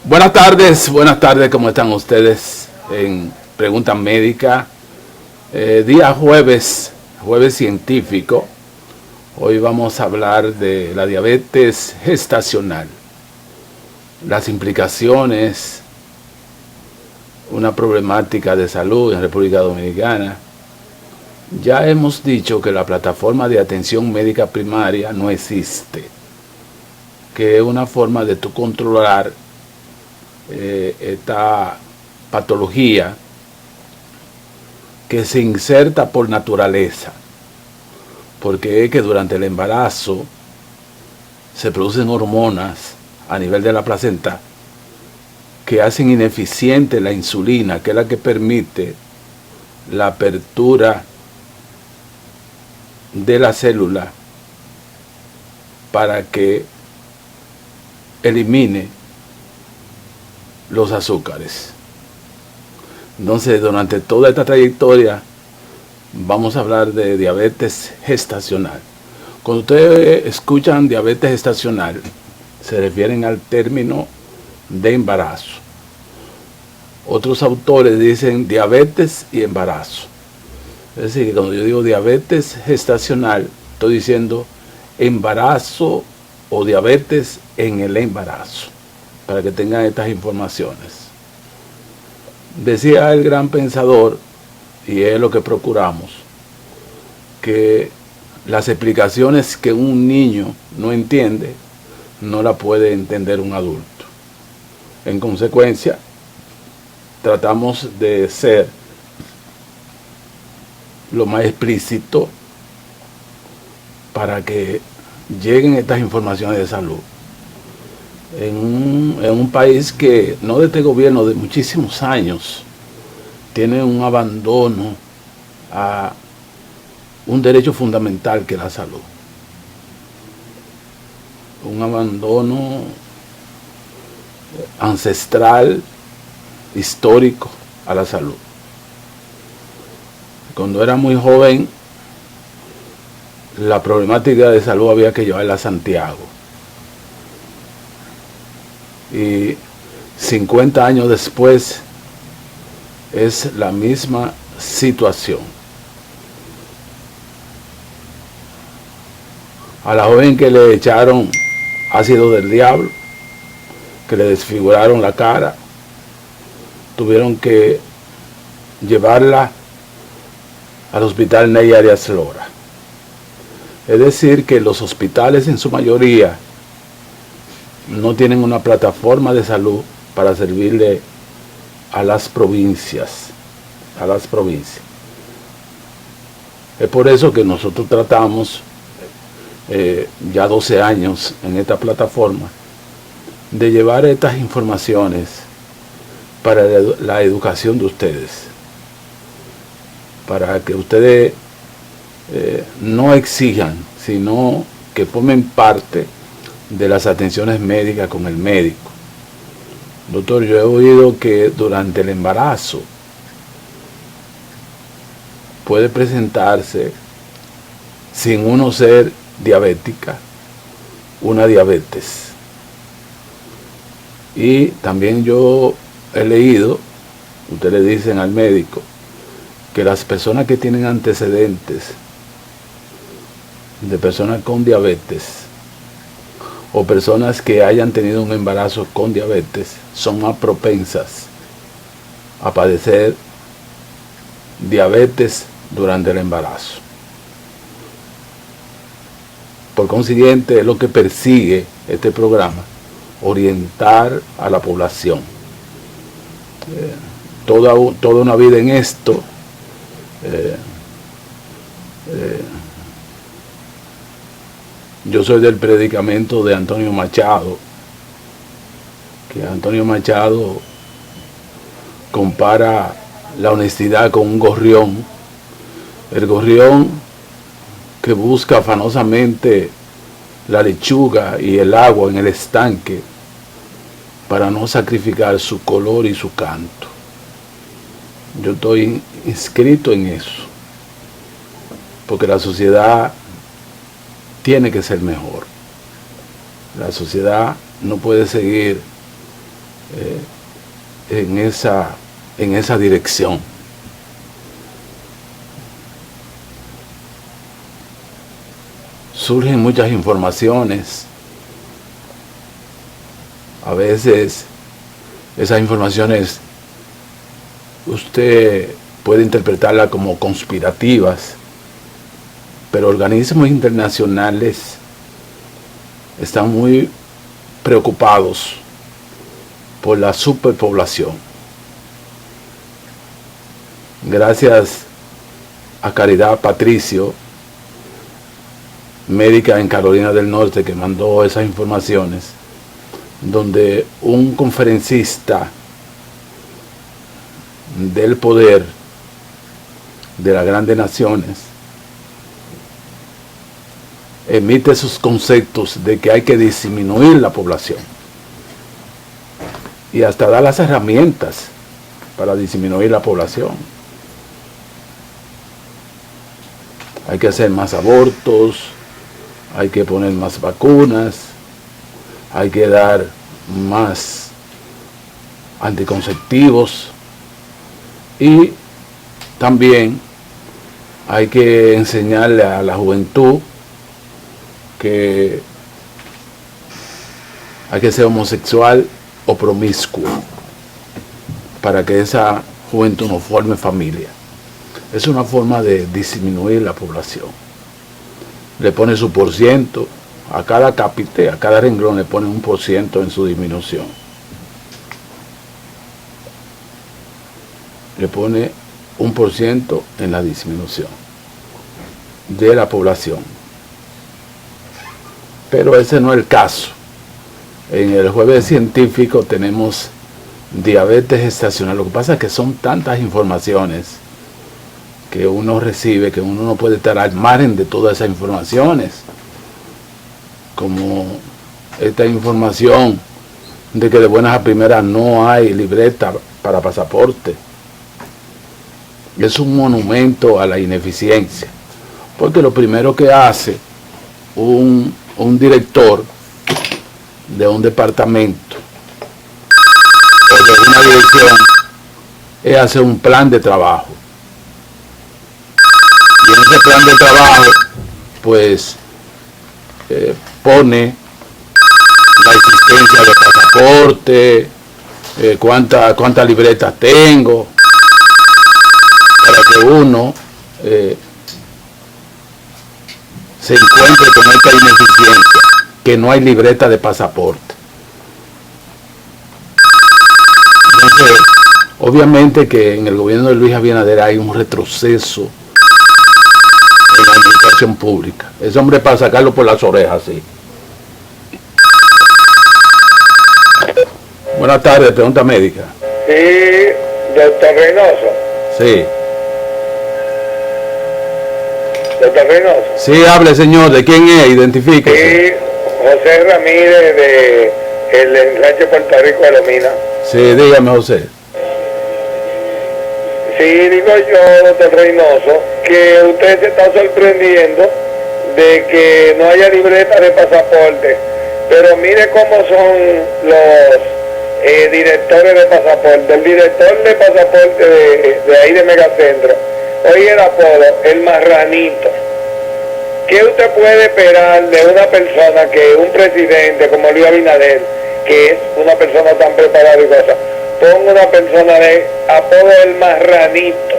Buenas tardes, ¿cómo están ustedes? En Pregunta Médica, día jueves científico. Hoy vamos a hablar de la diabetes gestacional, las implicaciones, una problemática de salud en República Dominicana. Ya hemos dicho que la plataforma de atención médica primaria no existe, que es una forma de tú controlar esta patología que se inserta por naturaleza, porque es que durante el embarazo se producen hormonas a nivel de la placenta que hacen ineficiente la insulina, que es la que permite la apertura de la célula para que elimine los azúcares. Entonces, durante toda esta trayectoria vamos a hablar de diabetes gestacional. Cuando ustedes escuchan diabetes gestacional, se refieren al término de embarazo. Otros autores dicen diabetes y embarazo. Es decir, que cuando yo digo diabetes gestacional, estoy diciendo embarazo o diabetes en el embarazo, para que tengan estas informaciones. Decía el gran pensador, y es lo que procuramos, que las explicaciones que un niño no entiende, no la puede entender un adulto. En consecuencia, tratamos de ser lo más explícito para que lleguen estas informaciones de salud. En un país que, no de este gobierno, de muchísimos años, tiene un abandono a un derecho fundamental que es la salud. Un abandono ancestral, histórico a la salud. Cuando era muy joven, la problemática de salud había que llevarla a Santiago. Y 50 años después es la misma situación. A la joven que le echaron ácido del diablo, que le desfiguraron la cara, tuvieron que llevarla al hospital Ney Arias Lora. Es decir, que los hospitales en su mayoría no tienen una plataforma de salud para servirle a las provincias. Es por eso que nosotros tratamos, ya 12 años en esta plataforma, de llevar estas informaciones para la educación de ustedes, para que ustedes no exijan, sino que formen parte de las atenciones médicas con el médico. Doctor, yo he oído que durante el embarazo puede presentarse, sin uno ser diabética, una diabetes. Y también yo he leído, ustedes le dicen al médico, que las personas que tienen antecedentes de personas con diabetes o personas que hayan tenido un embarazo con diabetes son más propensas a padecer diabetes durante el embarazo. Por consiguiente, es lo que persigue este programa, orientar a la población. Toda una vida en esto, yo soy del predicamento de Antonio Machado, que Antonio Machado compara la honestidad con un gorrión. El gorrión que busca afanosamente la lechuga y el agua en el estanque para no sacrificar su color y su canto. Yo estoy inscrito en eso, porque la sociedad tiene que ser mejor. La sociedad no puede seguir en esa dirección. Surgen muchas informaciones. A veces esas informaciones usted puede interpretarlas como conspirativas, pero organismos internacionales están muy preocupados por la superpoblación. Gracias a Caridad Patricio, médica en Carolina del Norte, que mandó esas informaciones, donde un conferencista del poder de las grandes naciones emite sus conceptos de que hay que disminuir la población y hasta da las herramientas para disminuir la población. Hay que hacer más abortos, hay que poner más vacunas, hay que dar más anticonceptivos y también hay que enseñarle a la juventud que hay que ser homosexual o promiscuo para que esa juventud no forme familia. Es una forma de disminuir la población. Le pone su porciento, a cada cápite, a cada renglón le pone 1% en su disminución. Le pone 1% en la disminución de la población. Pero ese no es el caso. En el jueves científico tenemos diabetes gestacional. Lo que pasa es que son tantas informaciones que uno recibe que uno no puede estar al margen de todas esas informaciones. Como esta información de que de buenas a primeras no hay libreta para pasaporte. Es un monumento a la ineficiencia. Porque lo primero que hace un director de un departamento o de una dirección es hacer un plan de trabajo. Y en ese plan de trabajo, pues, pone la existencia de pasaporte, cuántas libretas tengo, para que uno se encuentre con esta ineficiencia, que no hay libreta de pasaporte. Entonces, obviamente que en el gobierno de Luis Abinader hay un retroceso en la administración pública. Ese hombre para sacarlo por las orejas, sí. Buenas tardes, pregunta médica. Sí, doctor Reynoso. Sí. Doctor Reynoso. Sí, hable, señor. ¿De quién es? Identifíquese. Sí, José Ramírez de el Rancho Puerto Rico de Lomina. Sí, dígame, José. Sí, digo yo, doctor Reynoso, que usted se está sorprendiendo de que no haya libreta de pasaporte, pero mire cómo son los directores de pasaporte. El director de pasaporte de ahí de Megacentro, oye el apodo, el marranito. ¿Qué usted puede esperar de una persona que un presidente como Luis Abinader, que es una persona tan preparada y cosas, ponga una persona de apodo el marranito?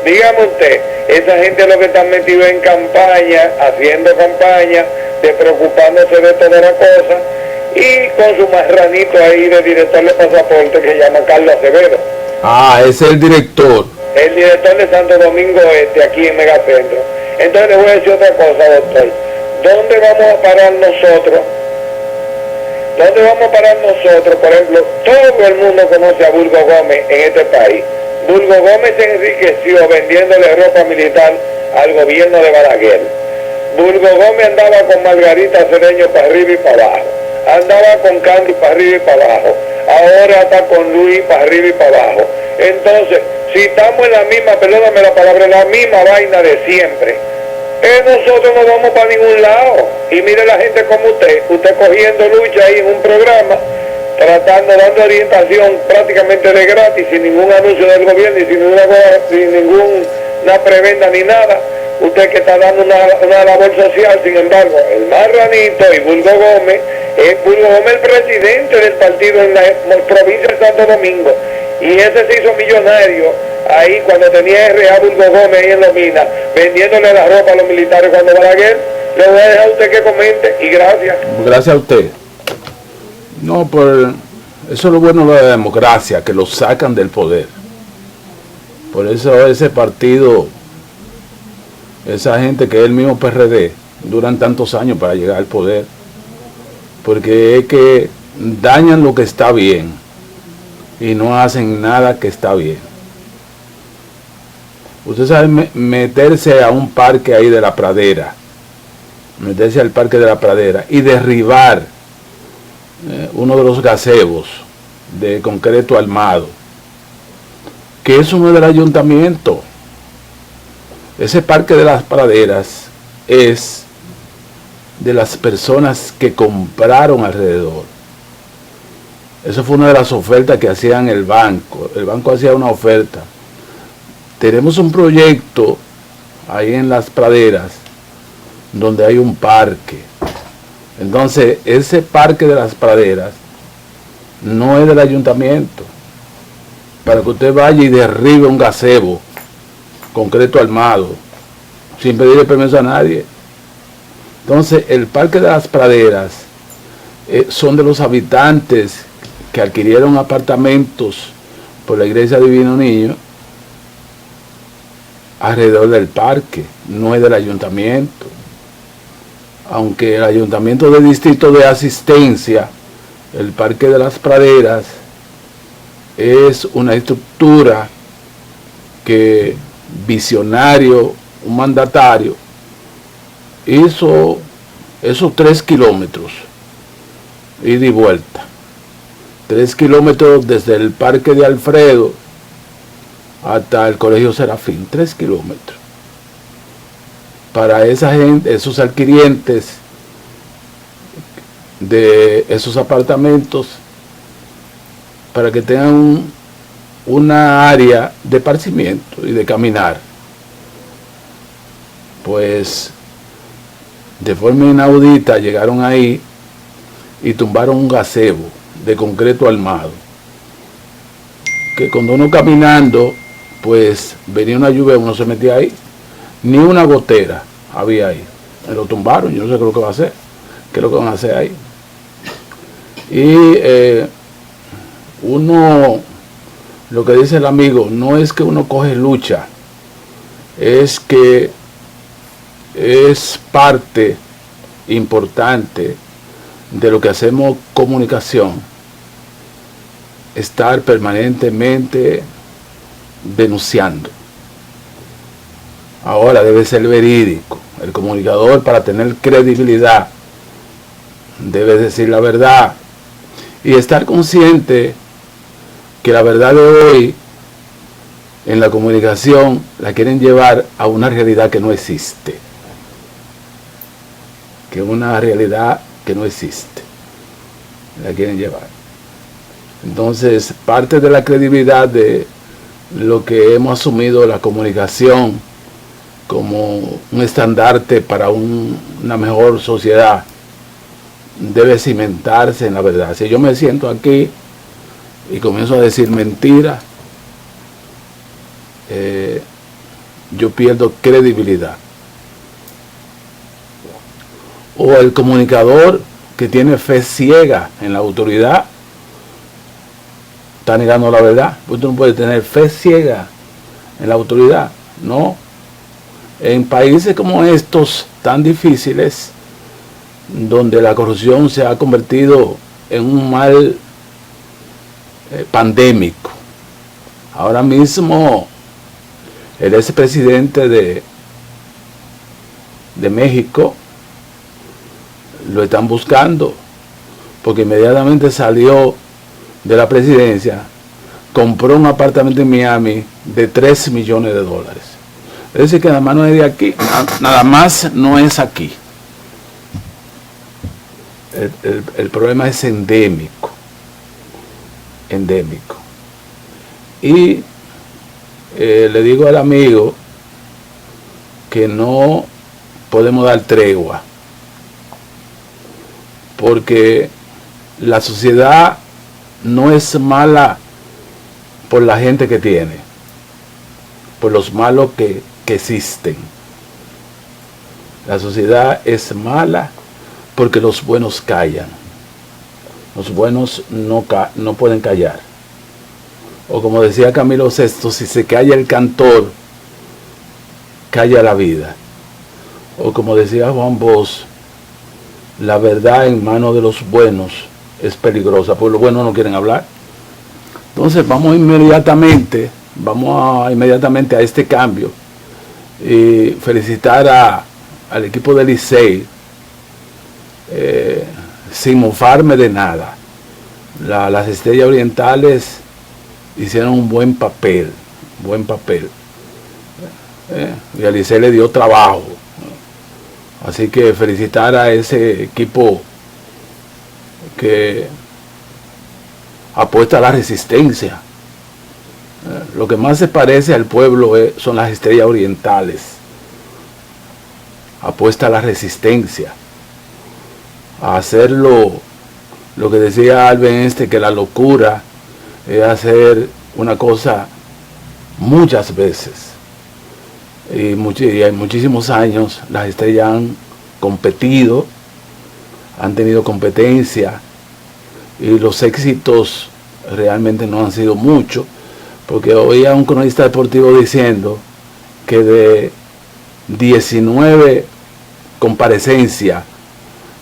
Dígame usted, esa gente es lo que están metidos en campaña, haciendo campaña, preocupándose de toda la cosa, y con su marranito ahí de director de pasaporte que se llama Carlos Acevedo. Ah, ese es el director. El director de Santo Domingo Este, aquí en Megacentro. Entonces le voy a decir otra cosa, doctor. ¿Dónde vamos a parar nosotros? ¿Dónde vamos a parar nosotros? Por ejemplo, todo el mundo conoce a Burgo Gómez en este país. Burgo Gómez se enriqueció vendiéndole ropa militar al gobierno de Balaguer. Burgo Gómez andaba con Margarita Cedeño para arriba y para abajo. Andaba con Candy para arriba y para abajo. Ahora está con Luis para arriba y para abajo. Entonces, si estamos en la misma, perdóname la palabra, en la misma vaina de siempre, nosotros no vamos para ningún lado. Y mire la gente como usted cogiendo lucha ahí en un programa tratando, dando orientación prácticamente de gratis, sin ningún anuncio del gobierno y sin ninguna prebenda ni nada. Usted que está dando una labor social. Sin embargo, el Marranito y Burgo Gómez, el presidente del partido en la provincia de Santo Domingo, y ese se hizo millonario ahí cuando tenía R.A. Burgo Gómez ahí en la mina, vendiéndole la ropa a los militares cuando Balaguer. Le voy a dejar a usted que comente, y gracias. Gracias a usted. No, por eso es lo bueno de la democracia, que lo sacan del poder. Por eso ese partido, esa gente que es el mismo PRD, duran tantos años para llegar al poder, porque es que dañan lo que está bien y no hacen nada que está bien. Usted sabe meterse a un parque ahí de la Pradera, meterse al parque de la Pradera y derribar uno de los gazebos de concreto armado, que eso no es del ayuntamiento. Ese parque de las praderas es de las personas que compraron alrededor. Eso fue una de las ofertas que hacían el banco. El banco hacía una oferta. Tenemos un proyecto ahí en las praderas donde hay un parque. Entonces, ese parque de las praderas no es del ayuntamiento. Para que usted vaya y derribe un gazebo concreto armado, sin pedirle permiso a nadie. Entonces, el Parque de las Praderas son de los habitantes que adquirieron apartamentos por la Iglesia Divino Niño alrededor del parque, no es del ayuntamiento. Aunque el ayuntamiento del distrito de asistencia, el Parque de las Praderas, es una estructura que visionario, un mandatario, hizo esos 3 kilómetros, ida y vuelta. 3 kilómetros desde el Parque de Alfredo hasta el Colegio Serafín, 3 kilómetros. Para esa gente, esos adquirientes de esos apartamentos, para que tengan una área de esparcimiento y de caminar. Pues de forma inaudita llegaron ahí y tumbaron un gazebo de concreto armado, que cuando uno caminando, pues venía una lluvia, uno se metía ahí, ni una gotera había ahí. Me lo tumbaron, yo no sé qué es lo que va a hacer, qué es lo que van a hacer ahí. Y uno, lo que dice el amigo, no es que uno coge lucha, es que es parte importante de lo que hacemos comunicación, estar permanentemente denunciando. Ahora debe ser verídico. El comunicador, para tener credibilidad, debe decir la verdad y estar consciente que la verdad de hoy en la comunicación la quieren llevar a una realidad que no existe, que es una realidad que no existe, la quieren llevar. Entonces, parte de la credibilidad de lo que hemos asumido la comunicación como un estandarte para una mejor sociedad debe cimentarse en la verdad. Si yo me siento aquí y comienzo a decir mentiras, yo pierdo credibilidad. O el comunicador que tiene fe ciega en la autoridad está negando la verdad. Usted no puede tener fe ciega en la autoridad, no. En países como estos tan difíciles, donde la corrupción se ha convertido en un mal pandémico. Ahora mismo el expresidente de México lo están buscando porque inmediatamente salió de la presidencia, compró un apartamento en Miami de $3 millones. Es decir, que nada más no es de aquí, nada más no es aquí. El problema es endémico. endémico. Y le digo al amigo que no podemos dar tregua, porque la sociedad no es mala por la gente que tiene, por los malos que existen. La sociedad es mala porque los buenos callan. Los buenos no pueden callar. O como decía Camilo VI, si se calla el cantor, calla la vida. O como decía Juan Bosch, la verdad en manos de los buenos es peligrosa, porque los buenos no quieren hablar. Entonces vamos inmediatamente a este cambio y felicitar al equipo del Licey, sin mofarme de nada. Las Estrellas Orientales hicieron un buen papel, y al Licey le dio trabajo. Así que felicitar a ese equipo que apuesta a la resistencia. Lo que más se parece al pueblo son las Estrellas Orientales. Apuesta a la resistencia, a hacer lo que decía Albert Einstein, que la locura es hacer una cosa muchas veces. Y en muchísimos años las estrellas han competido, han tenido competencia, y los éxitos realmente no han sido muchos, porque oía un cronista deportivo diciendo que de 19 comparecencias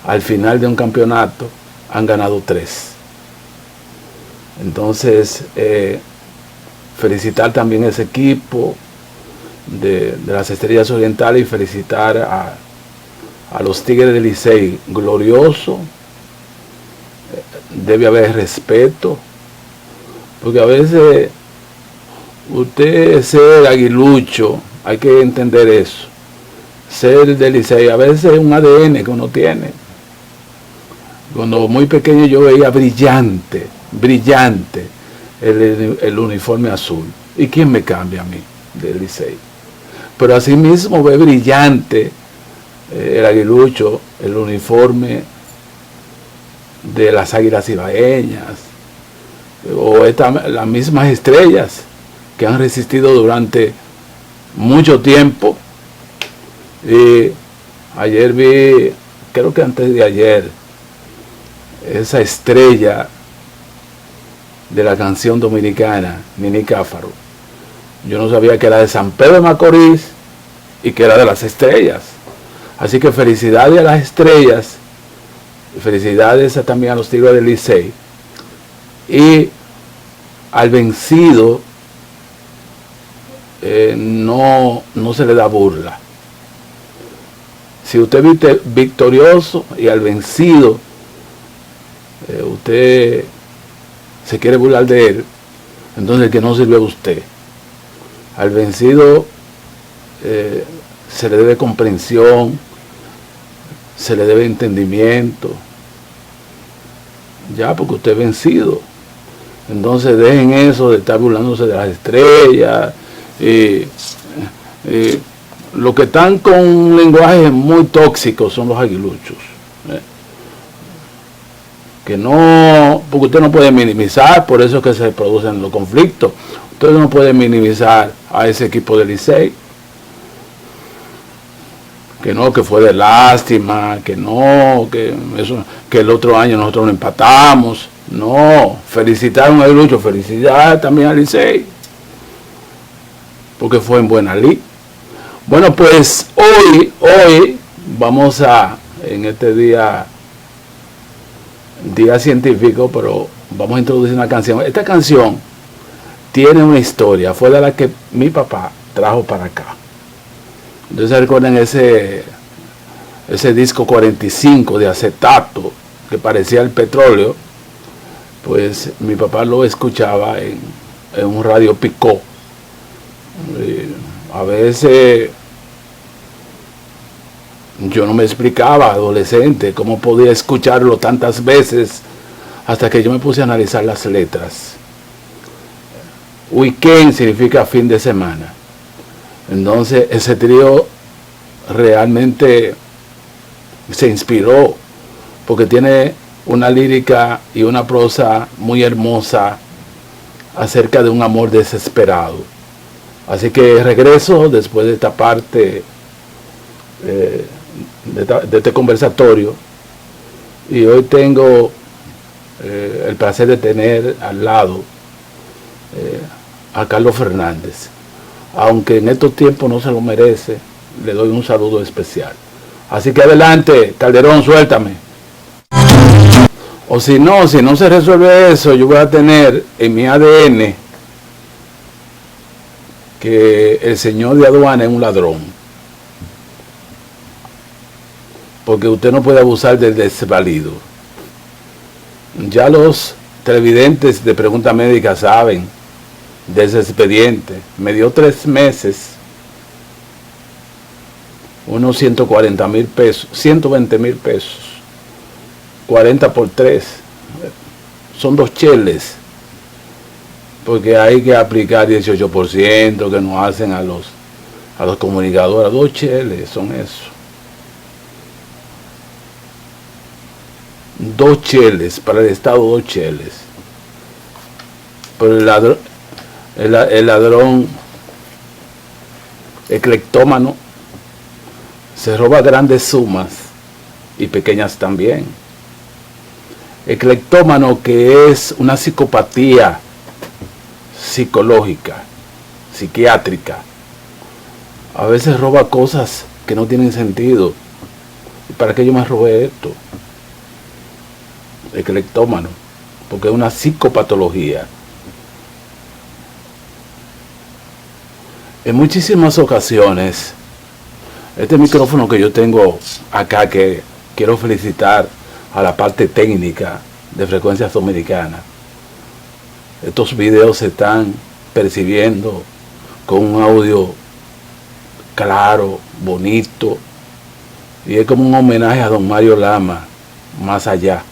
al final de un campeonato han ganado 3. Entonces, felicitar también a ese equipo de las Estrellas Orientales y felicitar a los Tigres del Licey. Glorioso. Debe haber respeto, porque a veces usted ser aguilucho, hay que entender eso. Ser del Licey a veces es un ADN que uno tiene. Cuando muy pequeño yo veía brillante el uniforme azul. ¿Y quién me cambia a mí del Licey? Pero así mismo ve brillante el aguilucho, el uniforme de las Águilas Ibaeñas, o las mismas Estrellas que han resistido durante mucho tiempo. Y ayer vi, creo que antes de ayer, esa estrella de la canción dominicana, Nini Cáfaro. Yo no sabía que era de San Pedro de Macorís y que era de las Estrellas. Así que felicidades a las Estrellas, felicidades también a los Tigres del Licey, y al vencido no se le da burla. Si usted es victorioso y al vencido usted se quiere burlar de él, entonces que no sirve a usted. Al vencido se le debe comprensión, se le debe entendimiento, ya, porque usted es vencido. Entonces dejen eso de estar burlándose de las estrellas. Los que están con un lenguaje muy tóxico son los aguiluchos. Que no, porque usted no puede minimizar, por eso es que se producen los conflictos. Usted no puede minimizar a ese equipo del Licey. Que no, que fue de lástima, que no, que el otro año nosotros lo empatamos. No, felicitar a un aguilucho, felicidad también al Licey, porque fue en buena lid. Bueno, pues hoy vamos en este día científico, pero vamos a introducir una canción. Esta canción tiene una historia, fue de la que mi papá trajo para acá. Entonces recuerden ese disco 45 de acetato que parecía el petróleo. Pues mi papá lo escuchaba en un radio Picó. A veces yo no me explicaba, adolescente, cómo podía escucharlo tantas veces, hasta que yo me puse a analizar las letras. Weekend significa fin de semana. Entonces ese trío realmente se inspiró porque tiene una lírica y una prosa muy hermosa acerca de un amor desesperado. Así que regreso después de esta parte de este conversatorio, y hoy tengo el placer de tener al lado a Carlos Fernández. Aunque en estos tiempos no se lo merece, le doy un saludo especial. Así que adelante, Calderón, suéltame. O si no se resuelve eso, yo voy a tener en mi ADN que el señor de aduana es un ladrón. Porque usted no puede abusar del desvalido. Ya los televidentes de Pregunta Médica saben de ese expediente. Me dio 3 meses, unos 140,000 pesos, 120,000 pesos, 40 por 3, son 2 cheles, porque hay que aplicar 18% que nos hacen a los comunicadores. 2 cheles son eso. 2 cheles, para el Estado 2 cheles. Pero el ladrón eclectómano se roba grandes sumas y pequeñas también. Eclectómano, que es una psicopatía psicológica, psiquiátrica. A veces roba cosas que no tienen sentido. ¿Y para qué yo me robé esto? Eclectómano, porque es una psicopatología. En muchísimas ocasiones, este micrófono que yo tengo acá, que quiero felicitar a la parte técnica de Frecuencias Dominicanas, estos videos se están percibiendo con un audio claro, bonito, y es como un homenaje a don Mario Lama, más allá,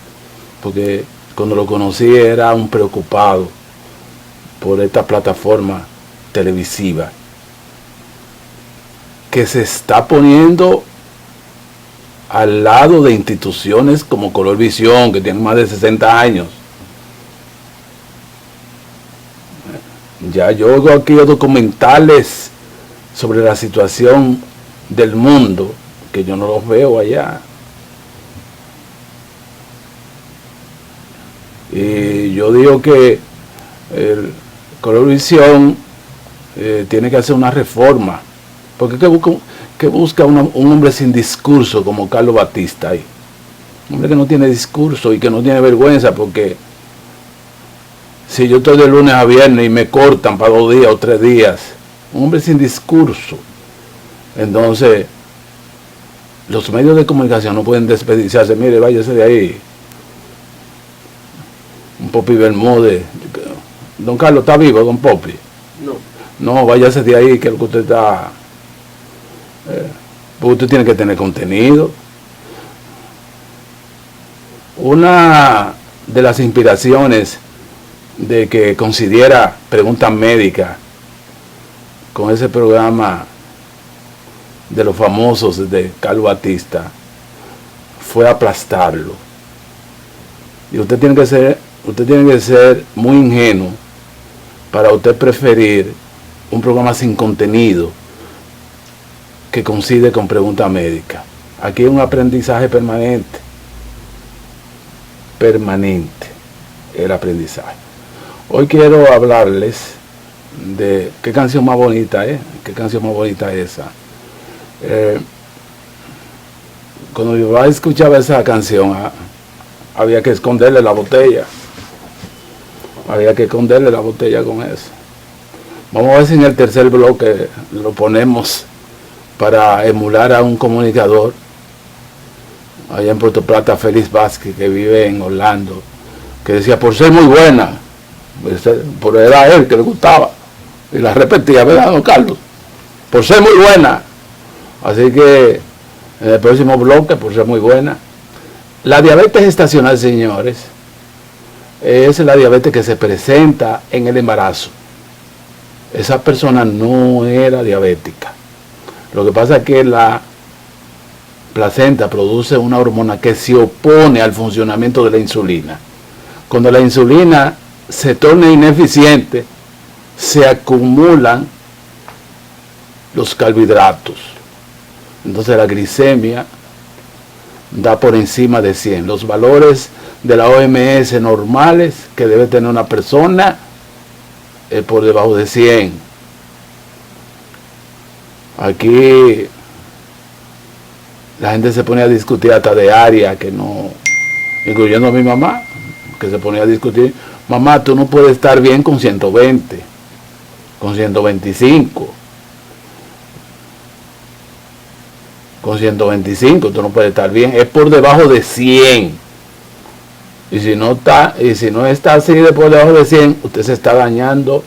porque cuando lo conocí era un preocupado por esta plataforma televisiva que se está poniendo al lado de instituciones como Color Visión, que tienen más de 60 años. Ya yo oigo aquí documentales sobre la situación del mundo, que yo no los veo allá. Y yo digo que el Color Visión tiene que hacer una reforma. Porque que busca un hombre sin discurso como Carlos Batista ahí. Un hombre que no tiene discurso y que no tiene vergüenza, porque si yo estoy de lunes a viernes y me cortan para 2 días o 3 días, un hombre sin discurso. Entonces, los medios de comunicación no pueden desperdiciarse. Mire, váyase de ahí. Un Popi Bermúdez. Don Carlos, ¿está vivo, don Popi? No, váyase de ahí, que lo que usted está... porque usted tiene que tener contenido. Una de las inspiraciones de que considera Preguntas Médicas con ese programa de los famosos de Carlos Batista fue aplastarlo. Y usted tiene que ser muy ingenuo para usted preferir un programa sin contenido que coincide con Pregunta Médica. Aquí hay un aprendizaje permanente. Permanente el aprendizaje. Hoy quiero hablarles de qué canción más bonita es. Qué canción más bonita es esa. Cuando yo escuchaba esa canción, había que esconderle la botella. Había que esconderle la botella con eso. Vamos a ver si en el tercer bloque lo ponemos para emular a un comunicador allá en Puerto Plata, Félix Vázquez, que vive en Orlando, que decía, por ser muy buena, por era él que le gustaba, y la repetía, ¿verdad, don Carlos? Por ser muy buena. Así que en el próximo bloque, por ser muy buena. La diabetes gestacional, señores, es la diabetes que se presenta en el embarazo. esa persona no era diabética. Lo que pasa es que la placenta produce una hormona que se opone al funcionamiento de la insulina. Cuando la insulina se torna ineficiente, se acumulan los carbohidratos. Entonces la glicemia da por encima de 100. Los valores de la OMS normales que debe tener una persona es por debajo de 100. Aquí la gente se pone a discutir hasta de área que no, incluyendo a mi mamá, que se ponía a discutir: mamá, tú no puedes estar bien con 120, con 125. Con 125 tú no puedes estar bien, es por debajo de 100. Y si no está así de por debajo de 100, usted se está dañando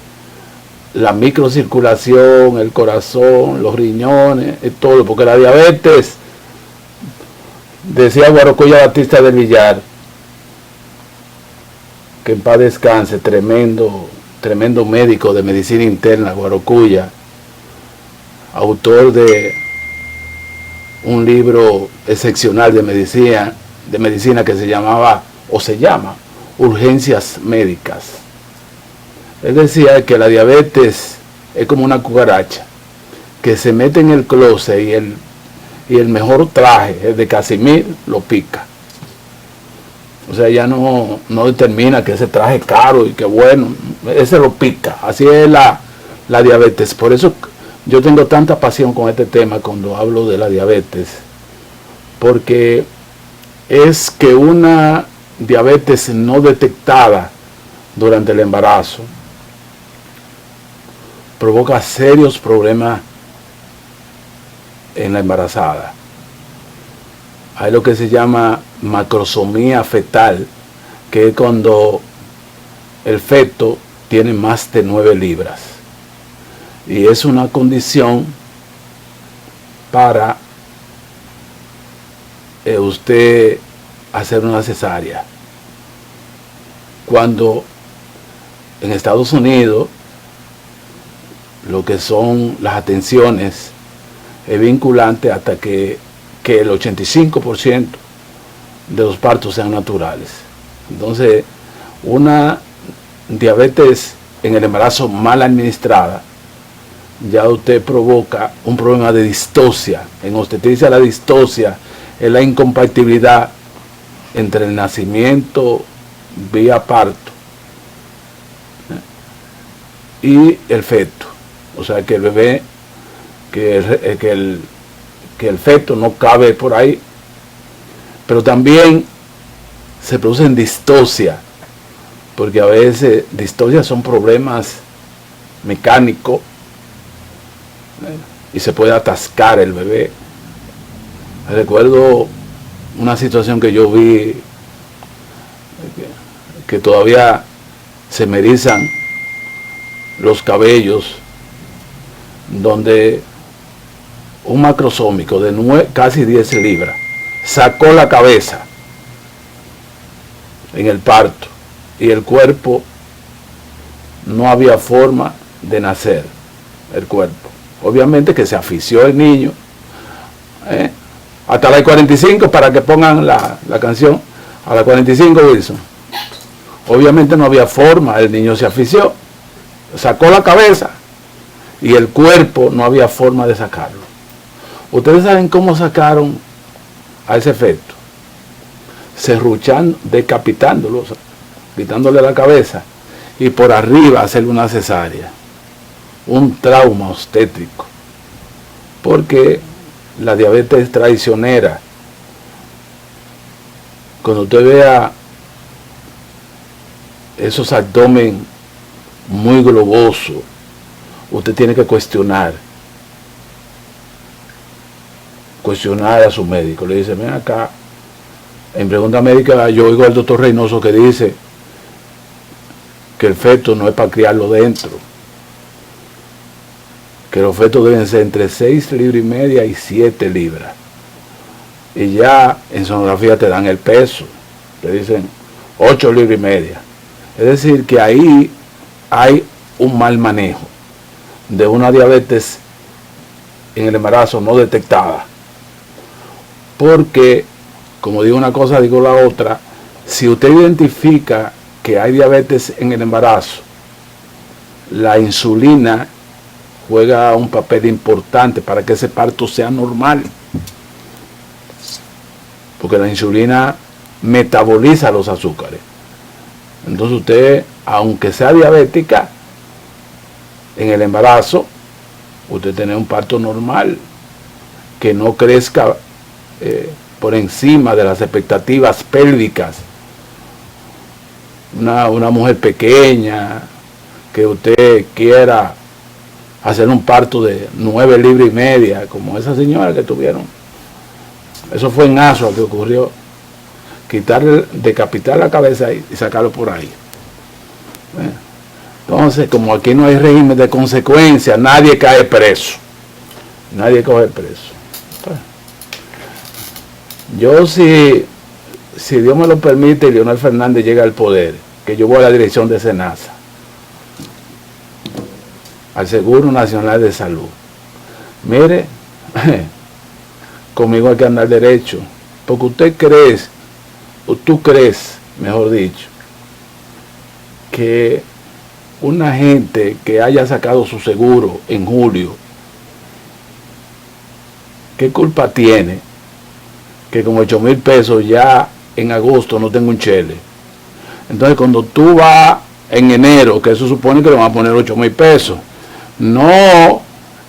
la microcirculación, el corazón, los riñones, todo, porque la diabetes, decía Guarocuya Batista del Villar, que en paz descanse, tremendo médico de medicina interna, Guarocuya, autor de un libro excepcional de medicina que se llama Urgencias Médicas. Él decía que la diabetes es como una cucaracha que se mete en el closet y el mejor traje, el de Casimir, lo pica. O sea, ya no determina que ese traje es caro y que bueno, ese lo pica. Así es la diabetes. Por eso yo tengo tanta pasión con este tema cuando hablo de la diabetes, porque es que una diabetes no detectada durante el embarazo provoca serios problemas en la embarazada. Hay lo que se llama macrosomía fetal, que es cuando el feto tiene más de 9 libras. Y es una condición para usted hacer una cesárea. Cuando en Estados Unidos lo que son las atenciones es vinculante hasta que el 85% de los partos sean naturales. Entonces, una diabetes en el embarazo mal administrada, ya usted provoca un problema de distocia. En obstetricia la distocia es la incompatibilidad entre el nacimiento vía parto y el feto. O sea, que el bebé, que el feto no cabe por ahí. Pero también se producen distocia, porque a veces distocia son problemas mecánicos y se puede atascar el bebé. Recuerdo una situación que yo vi que todavía se me erizan los cabellos, donde un macrosómico de casi 10 libras sacó la cabeza en el parto y el cuerpo no había forma de nacer, el cuerpo. Obviamente que se asfixió el niño, hasta las 45 para que pongan la canción, a las 45 Wilson. Obviamente no había forma, el niño se asfixió, sacó la cabeza y el cuerpo no había forma de sacarlo. Ustedes saben cómo sacaron a ese feto: serruchando, decapitándolo, quitándole la cabeza y por arriba hacerle una cesárea. Un trauma obstétrico, porque la diabetes es traicionera. Cuando usted vea esos abdomen muy globosos, usted tiene que cuestionar a su médico. Le dice: ven acá, en pregunta médica yo oigo al doctor Reynoso que dice que el feto no es para criarlo dentro, que los fetos deben ser entre 6 libras y media y 7 libras. Y ya en sonografía te dan el peso, te dicen 8 libras y media. Es decir, que ahí hay un mal manejo. de una diabetes en el embarazo no detectada. Porque, como digo una cosa, digo la otra, si usted identifica que hay diabetes en el embarazo, la insulina juega un papel importante para que ese parto sea normal. Porque la insulina metaboliza los azúcares. Entonces usted, aunque sea diabética, en el embarazo, usted tiene un parto normal, que no crezca por encima de las expectativas pélvicas. Una mujer pequeña, que usted quiera hacer un parto de 9 libras y media, como esa señora que tuvieron. Eso fue en Asua que ocurrió. Decapitar la cabeza y sacarlo por ahí. Entonces, como aquí no hay régimen de consecuencia, nadie cae preso. Nadie coge preso. Yo, si Dios me lo permite y Leonel Fernández llega al poder, que yo voy a la dirección de SENASA, al Seguro Nacional de Salud. Mire, conmigo hay que andar derecho, porque tú crees, mejor dicho, que una gente que haya sacado su seguro en julio, ¿qué culpa tiene que con 8,000 pesos ya en agosto no tenga un chele? Entonces, cuando tú vas en enero, que eso supone que le van a poner 8,000 pesos, no,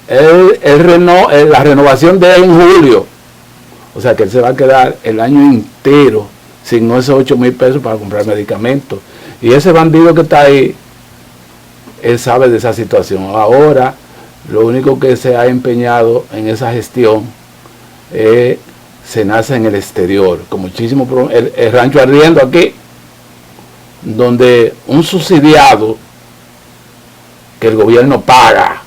la renovación de él en julio, o sea que él se va a quedar el año entero sin esos 8,000 pesos para comprar medicamentos. Y ese bandido que está ahí, él sabe de esa situación. Ahora, lo único que se ha empeñado en esa gestión es SENASA en el exterior, con muchísimo el rancho ardiendo aquí, donde un subsidiado que el gobierno paga,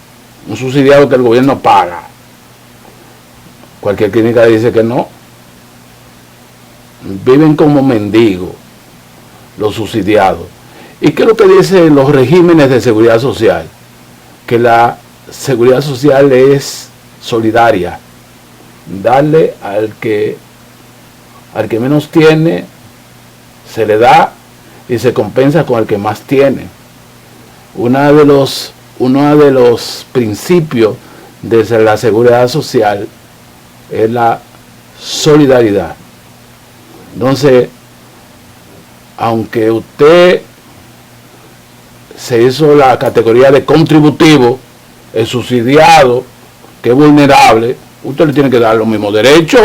cualquier clínica dice que no, viven como mendigos los subsidiados. ¿Y qué es lo que dicen los regímenes de seguridad social? Que la seguridad social es solidaria, darle al que menos tiene, se le da y se compensa con el que más tiene. Uno de los principios de la seguridad social es la solidaridad. Entonces, aunque usted se hizo la categoría de contributivo, el subsidiado, que es vulnerable, usted le tiene que dar los mismos derechos.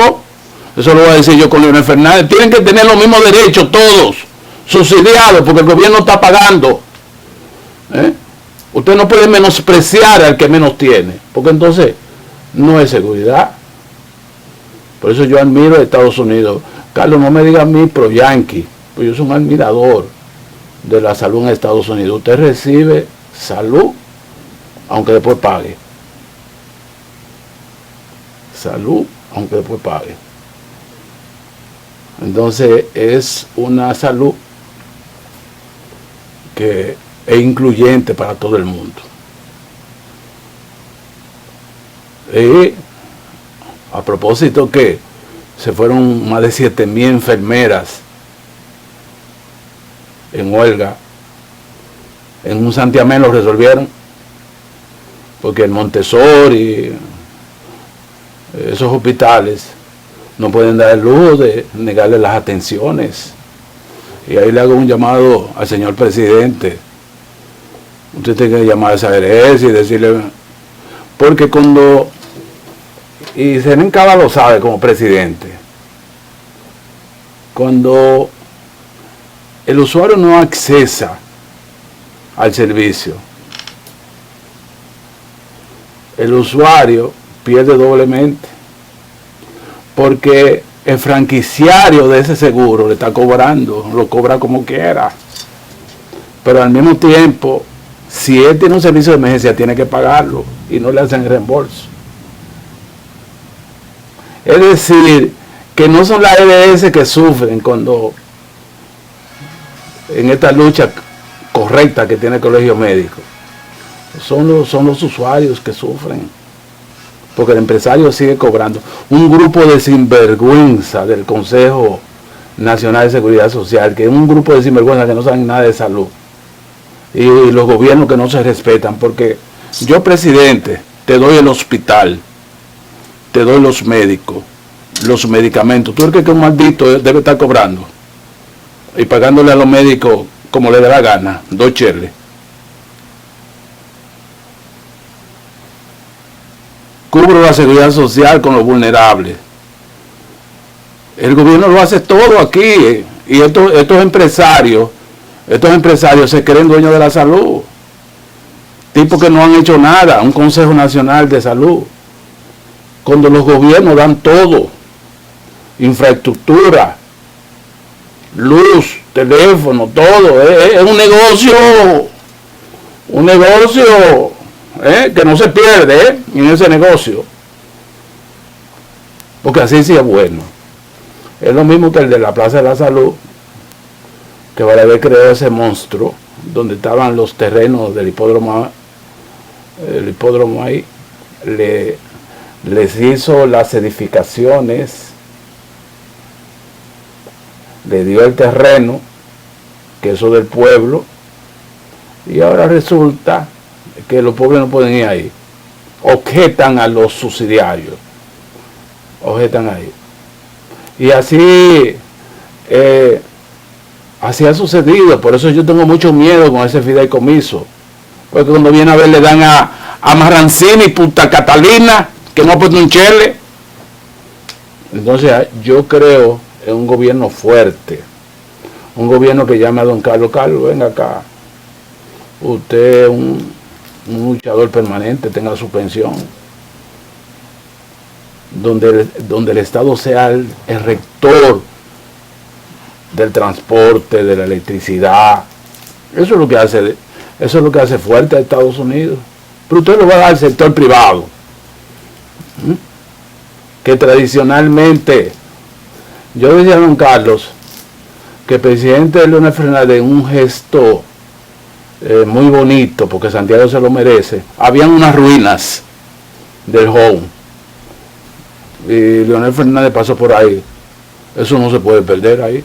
Eso lo voy a decir yo con Leonel Fernández. Tienen que tener los mismos derechos todos, subsidiados, porque el gobierno está pagando. Usted no puede menospreciar al que menos tiene, porque entonces no es seguridad. Por eso yo admiro a Estados Unidos. Carlos, no me diga a mí pro yanqui, pues yo soy un admirador de la salud en Estados Unidos. Usted recibe salud, aunque después pague. Salud, aunque después pague. Entonces es una salud que es incluyente para todo el mundo. Y a propósito que se fueron más de 7,000 enfermeras en huelga, en un santiamén lo resolvieron, porque el Montessori, esos hospitales, no pueden dar el lujo de negarle las atenciones. Y ahí le hago un llamado al señor presidente. Usted tiene que llamar a esa gerencia y decirle, porque y Zenén Cava lo sabe como presidente, cuando el usuario no accesa al servicio, el usuario pierde doblemente, porque el franquiciario de ese seguro le está cobrando, lo cobra como quiera, pero al mismo tiempo, si él tiene un servicio de emergencia, tiene que pagarlo y no le hacen reembolso. Es decir, que no son las EDS que sufren cuando en esta lucha correcta que tiene el colegio médico. son los usuarios que sufren, porque el empresario sigue cobrando. Un grupo de sinvergüenza del Consejo Nacional de Seguridad Social, que es un grupo de sinvergüenza que no saben nada de salud, y los gobiernos que no se respetan, porque yo, presidente, te doy el hospital, te doy los médicos, los medicamentos. ¿Tú crees que un maldito debe estar cobrando y pagándole a los médicos como le dé la gana, 2 cheles? Cubro la seguridad social con los vulnerables. El gobierno lo hace todo aquí, y estos empresarios se creen dueños de la salud, tipos que no han hecho nada. Un Consejo Nacional de Salud, cuando los gobiernos dan todo: infraestructura, luz, teléfono, todo. Es un negocio que no se pierde en ese negocio, porque así sí es bueno. Es lo mismo que el de la Plaza de la Salud, que Balaguer creó ese monstruo donde estaban los terrenos del hipódromo ahí. Les hizo las edificaciones, le dio el terreno, que eso del pueblo, y ahora resulta que los pobres no pueden ir ahí. Objetan a los subsidiarios, objetan ahí. Y así ha sucedido. Por eso yo tengo mucho miedo con ese fideicomiso, porque cuando viene a ver le dan a Marrancini y Punta Catalina, que no ha puesto un chele. Entonces yo creo en un gobierno fuerte, un gobierno que llame a don Carlos: Carlos, venga acá, usted es un luchador permanente, tenga su pensión, donde el Estado sea el rector del transporte, de la electricidad. Eso es lo que hace fuerte a Estados Unidos. Pero usted lo va a dar al sector privado, que tradicionalmente, yo decía a don Carlos que el presidente Leonel Fernández, en un gesto muy bonito, porque Santiago se lo merece, habían unas ruinas del home, y Leonel Fernández pasó por ahí. Eso no se puede perder ahí,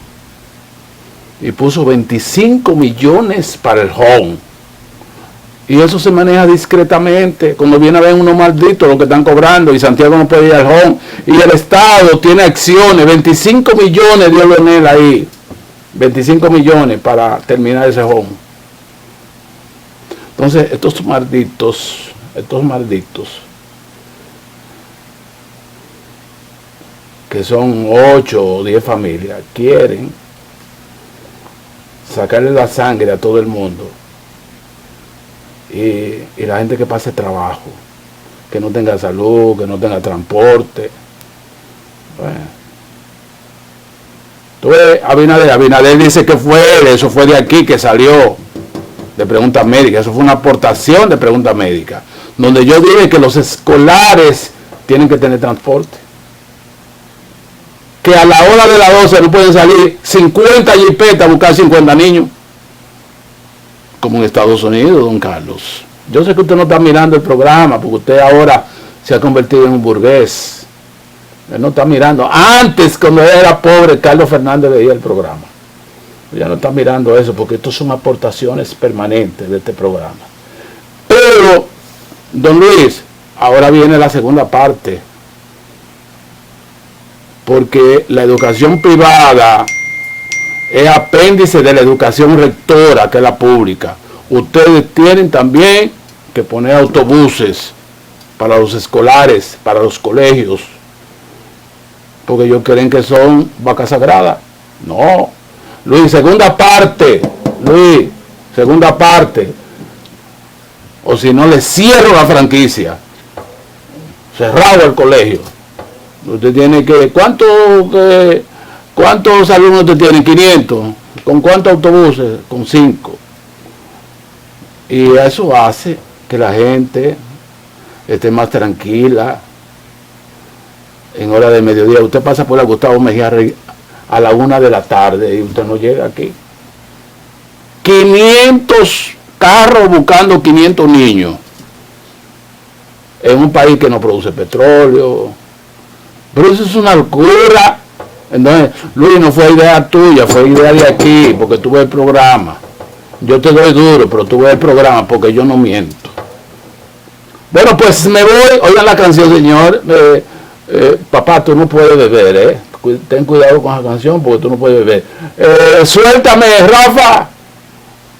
y puso 25 millones para el home, y eso se maneja discretamente. Cuando viene a ver unos malditos lo que están cobrando, y Santiago no puede ir al home, y el Estado tiene acciones. 25 millones dio Leonel ahí, 25 millones para terminar ese home. Entonces estos malditos, que son 8 o 10 familias, quieren sacarle la sangre a todo el mundo, y la gente que pase trabajo, que no tenga salud, que no tenga transporte. Bueno, tú ves, Abinader dice que eso fue de aquí que salió, de Preguntas Médicas. Eso fue una aportación de Preguntas Médicas, donde yo dije que los escolares tienen que tener transporte, que a la hora de las 12 no pueden salir 50 jipetas a buscar 50 niños, como en Estados Unidos, don Carlos. Yo sé que usted no está mirando el programa, porque usted ahora se ha convertido en un burgués. Él no está mirando. Antes, cuando él era pobre, Carlos Fernández veía el programa. Ya no está mirando eso, porque estos son aportaciones permanentes de este programa. Pero, don Luis, ahora viene la segunda parte, porque la educación privada es apéndice de la educación rectora, que es la pública. Ustedes tienen también que poner autobuses para los escolares, para los colegios, porque ellos creen que son vacas sagradas. No. Luis, segunda parte, o si no, le cierro la franquicia, cerrado el colegio. Usted tiene que, ¿cuántos alumnos usted tiene? 500. ¿Con cuántos autobuses? Con 5. Y eso hace que la gente esté más tranquila en hora de mediodía. Usted pasa por la Gustavo Mejía a la 1 de la tarde y usted no llega aquí. 500 carros buscando 500 niños. en un país que no produce petróleo. Pero eso es una locura. Entonces, Luis, no fue idea tuya, fue idea de aquí, porque tú ves el programa. Yo te doy duro, pero tú ves el programa porque yo no miento. Bueno, pues me voy. Oigan la canción, señor. Papá, tú no puedes beber, ¿eh? Ten cuidado con la canción porque tú no puedes beber. Suéltame, Rafa.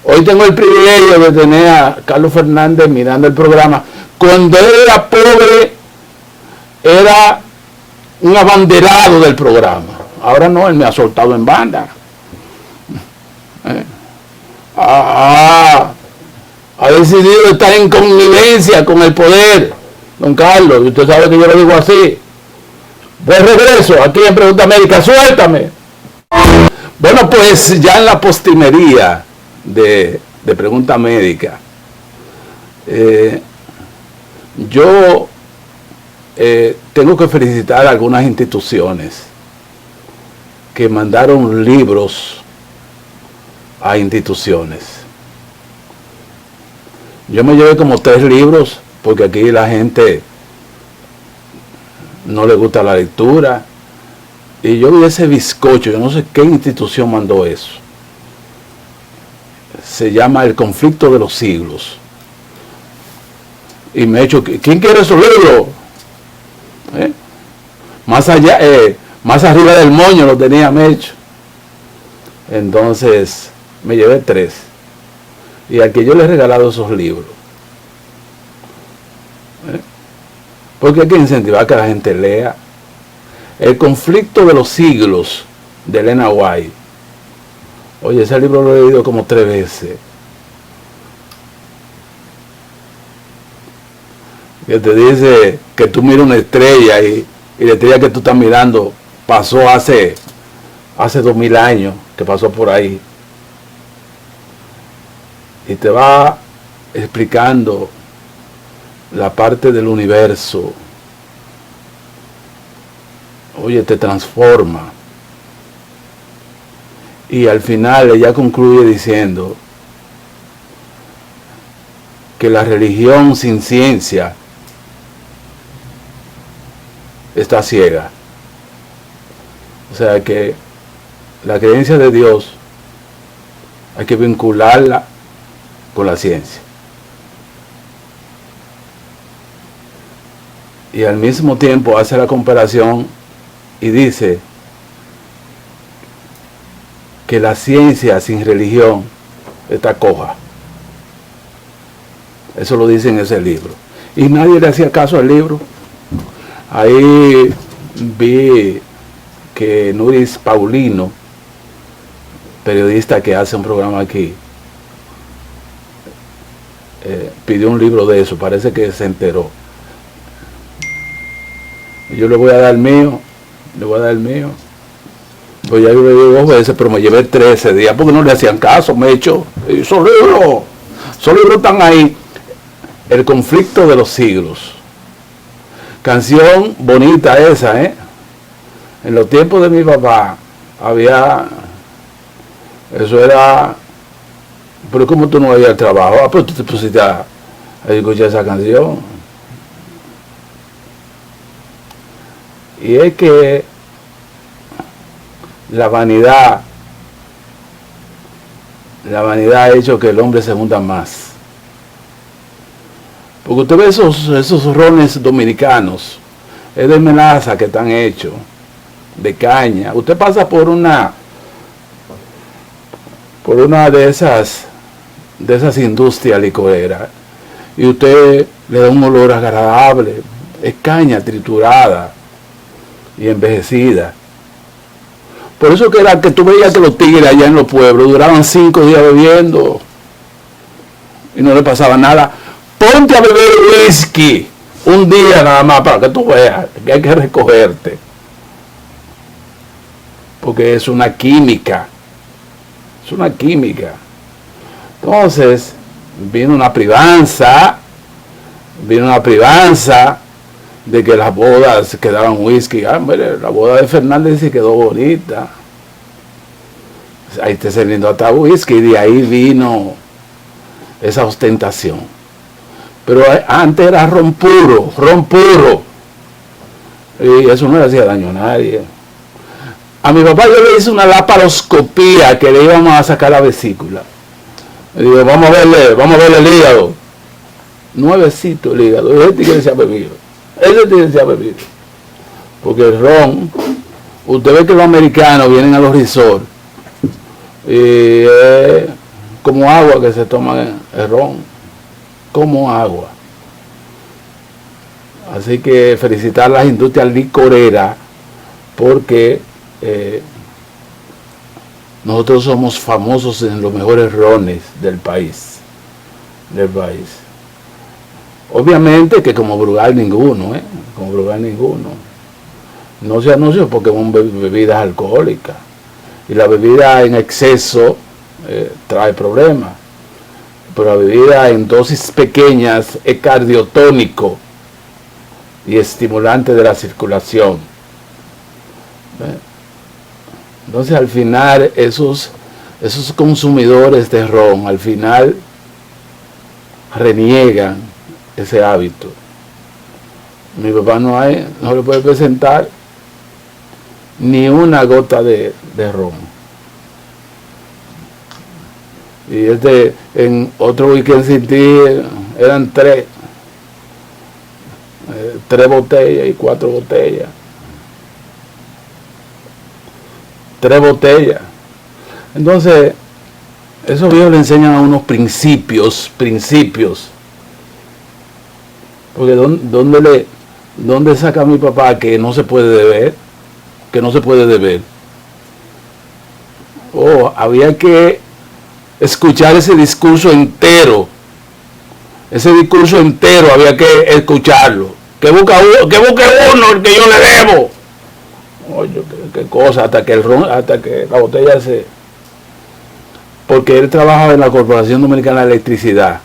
Hoy tengo el privilegio de tener a Carlos Fernández mirando el programa. Cuando él era pobre, era un abanderado del programa. Ahora no, él me ha soltado en banda. Ha decidido estar en connivencia con el poder, don Carlos, y usted sabe que yo lo digo así. Buen regreso, aquí en Pregunta Médica, suéltame. Bueno, pues ya en la postimería de Pregunta Médica, yo tengo que felicitar a algunas instituciones que mandaron libros a instituciones. Yo me llevé como 3 libros porque aquí la gente no le gusta la lectura, y yo vi ese bizcocho, yo no sé qué institución mandó eso. Se llama El conflicto de los siglos, y me he hecho, ¿quién quiere esos libros? Más allá, más arriba del moño lo tenía Mecho. Entonces me llevé 3, y al que yo le he regalado esos libros, porque hay que incentivar a que la gente lea. El conflicto de los siglos, de Elena White. Oye, ese libro lo he leído como 3 veces. Que te dice que tú miras una estrella y la estrella que tú estás mirando pasó hace 2000 años, que pasó por ahí. Y te va explicando la parte del universo. Oye, te transforma. Y al final ella concluye diciendo que la religión sin ciencia está ciega. O sea que la creencia de Dios hay que vincularla con la ciencia. Y al mismo tiempo hace la comparación y dice que la ciencia sin religión está coja. Eso lo dice en ese libro. Y nadie le hacía caso al libro. Ahí vi que Nuris Paulino, periodista que hace un programa aquí, pidió un libro de eso. Parece que se enteró. Yo le voy a dar el mío. Pues ya yo le digo 2 veces, pero me llevé 13 días porque no le hacían caso, me echó. Esos libros están ahí. El conflicto de los siglos. Canción bonita esa, ¿eh? En los tiempos de mi papá había, eso era, pero como tú no habías el trabajo, pero tú te pusiste a escuchar esa canción. Y es que la vanidad ha hecho que el hombre se hunda más. Porque usted ve esos rones dominicanos, es de melaza que están hechos, de caña. Usted pasa por una de esas industrias licoreras y usted le da un olor agradable. Es caña triturada y envejecida. Por eso que era que tú veías que los tigres allá en los pueblos duraban 5 días bebiendo y no le pasaba nada. Ponte a beber whisky un día nada más para que tú veas que hay que recogerte, porque es una química. Entonces vino una privanza de que las bodas quedaban whisky. Mire, la boda de Fernández se quedó bonita, ahí está saliendo hasta whisky, y de ahí vino esa ostentación. Pero antes era ron puro, ron puro. Y eso no le hacía daño a nadie. A mi papá yo le hice una laparoscopía que le íbamos a sacar la vesícula. Le digo, vamos a verle el hígado. Nuevecito el hígado. Ese tigre se ha bebido. Porque el ron, usted ve que los americanos vienen a los resorts y es como agua que se toman el ron. Como agua. Así que felicitar a las industrias licoreras porque nosotros somos famosos en los mejores rones del país. Obviamente que como Brugal ninguno, no se anuncia porque son bebidas alcohólicas y la bebida en exceso trae problemas, pero la bebida en dosis pequeñas es cardiotónico y estimulante de la circulación. Entonces al final esos consumidores de ron al final reniegan ese hábito. Mi papá no le puede presentar ni una gota de ron. Y en otro weekend sin ti eran 3 botellas y 4 botellas. 3 botellas. Entonces, esos viejos le enseñan a unos principios. Porque ¿dónde saca mi papá que no se puede beber? Había que escuchar ese discurso entero. Había que escucharlo. Que busque uno el que yo le debo. Oye, qué cosa, hasta que la botella porque él trabaja en la Corporación Dominicana de Electricidad.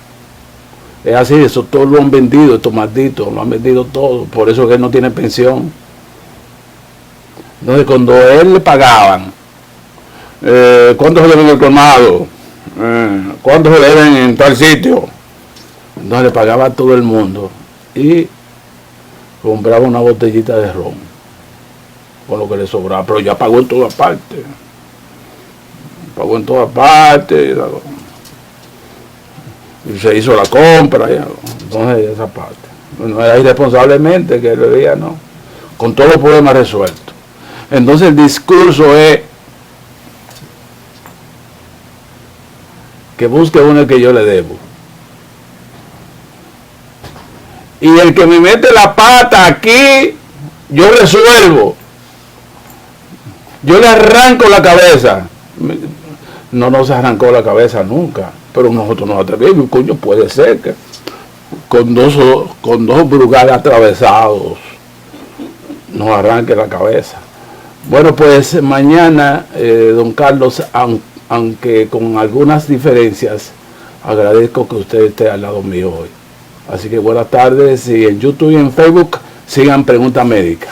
Es así, eso todo lo han vendido, estos malditos, lo han vendido todo, por eso que él no tiene pensión. Entonces cuando a él le pagaban, ¿cuánto se deben en el colmado? ¿Cuánto se deben en tal sitio? Entonces le pagaba a todo el mundo y compraba una botellita de ron con lo que le sobraba, pero ya pagó en todas partes. Y se hizo la compra, entonces esa parte. No era irresponsablemente que él bebía, no. Con todos los problemas resueltos. Entonces el discurso es que busque uno que yo le debo. Y el que me mete la pata aquí, yo resuelvo. Yo le arranco la cabeza. No nos arrancó la cabeza nunca, pero nosotros nos atrevimos. Coño, puede ser que con dos Brugal atravesados nos arranque la cabeza. Bueno, pues mañana, don Carlos, aunque con algunas diferencias, agradezco que usted esté al lado mío hoy. Así que buenas tardes y en YouTube y en Facebook sigan Pregunta Médica.